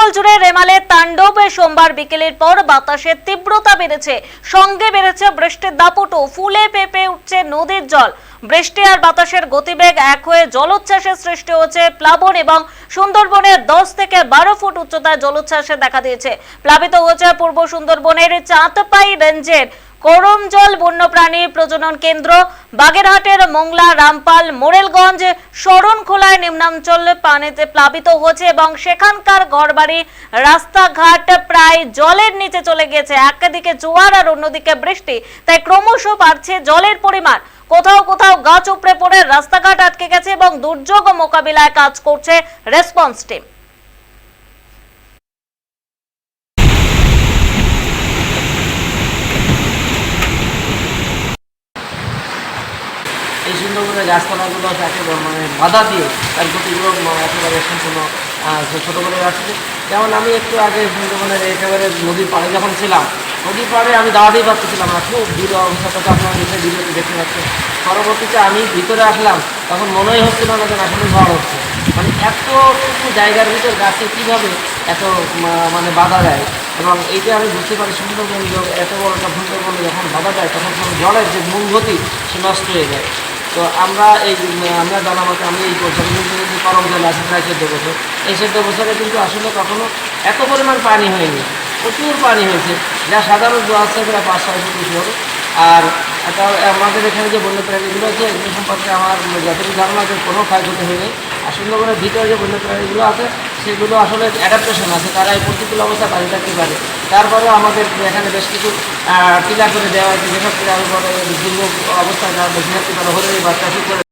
বেঙ্গল জুড়ে রেমালে তাণ্ডবে সোমবার বিকেলের পর বাতাসের তীব্রতা বেড়েছে, সঙ্গে বেড়েছে বৃষ্টির দাপটও। ফুলে ফেঁপে উঠছে নদীর জল। বৃষ্টি আর বাতাসের গতিবেগ এক হয়ে জলোচ্ছ্বাসের সৃষ্টি হচ্ছে প্লাবন এবং সুন্দরবনের 10 থেকে 12 ফুট উচ্চতায় জলোচ্ছ্বাসে দেখা দিয়েছে। প্লাবিত হয়েছে পূর্ব সুন্দরবনের চাঁদপাই রেঞ্জের করমজল বন্যপ্রাণী প্রজনন কেন্দ্র, বাগেরহাটের মোংলা, রামপাল, মোরেলগঞ্জ, শরণখোলায় নিম্নাঞ্চল পানিতে প্লাবিত হয়েছে এবং সেখানকার ঘরবাড়ি, রাস্তাঘাট প্রায় জলের নিচে চলে গেছে। একদিকে জোয়ার আর অন্যদিকে বৃষ্টি, তাই ক্রমশ বাড়ছে জলের পরিমাণ। কোথাও কোথাও গাছ উপড়ে পড়ে রাস্তাঘাট আটকে গেছে এবং দুর্যোগ মোকাবিলায় কাজ করছে রেসপন্স টিম। এই সুন্দরবনের গাছপালাগুলো তাকে মানে বাধা দিয়ে তার গতিগুলো একেবারে সম্পূর্ণ ছোটো করে রাখছে। যেমন আমি একটু আগে সুন্দরবনের একেবারে নদীর পাড়ে যখন ছিলাম, নদীর পাড়ে আমি দাঁড়াতেই পারতেছিলাম না, খুব দূর অবস্থাটা আপনারা নিচে ভিডিওতে দেখতে পাচ্ছেন। পরবর্তীতে আমি ভিতরে আসলাম, তখন মনেই হচ্ছিল না যে আসলে ঝড় হচ্ছে। মানে এতটুকু জায়গার ভিতর গাছে কীভাবে এত মানে বাধা দেয়, এবং এইটা আমি বুঝতে পারি সুন্দরবন এত বড় একটা সুন্দরবনে যখন বাধা দেয় তখন জলের যে মূল গতি সে নষ্ট হয়ে যায়। তো আমরা জানা মতো আমি এই বছর কিন্তু করমজল আছে প্রায় 14 বছর। এই 14 বছরে কিন্তু আসলে কখনো এত পরিমাণ পানি হয়নি, প্রচুর পানি হয়েছে, যা সাধারণ আছে প্রায় 5-6 ফুট বেশি হবে। আর আমাদের এখানে যে বন্যপ্রাণীগুলো আছে এগুলো সম্পর্কে আমার যতটুকু ধারণা আছে কোনো ক্ষয়ক্ষতি হয়নি। আর সুন্দরবনের ভিতরে যে বন্যপ্রাণীগুলো আছে সেগুলো আসলে অ্যাডাপ্টেশন আছে, তারা এই প্রতিকূল অবস্থা বাড়ি থাকতে পারে। তারপরেও আমাদের এখানে বেশ কিছু টিলা করে দেওয়া হয়েছে, যেসব টিলার উপরে দুর্যোগ অবস্থায় যারা বেশি থাকতে পারে হলে বাচ্চা করে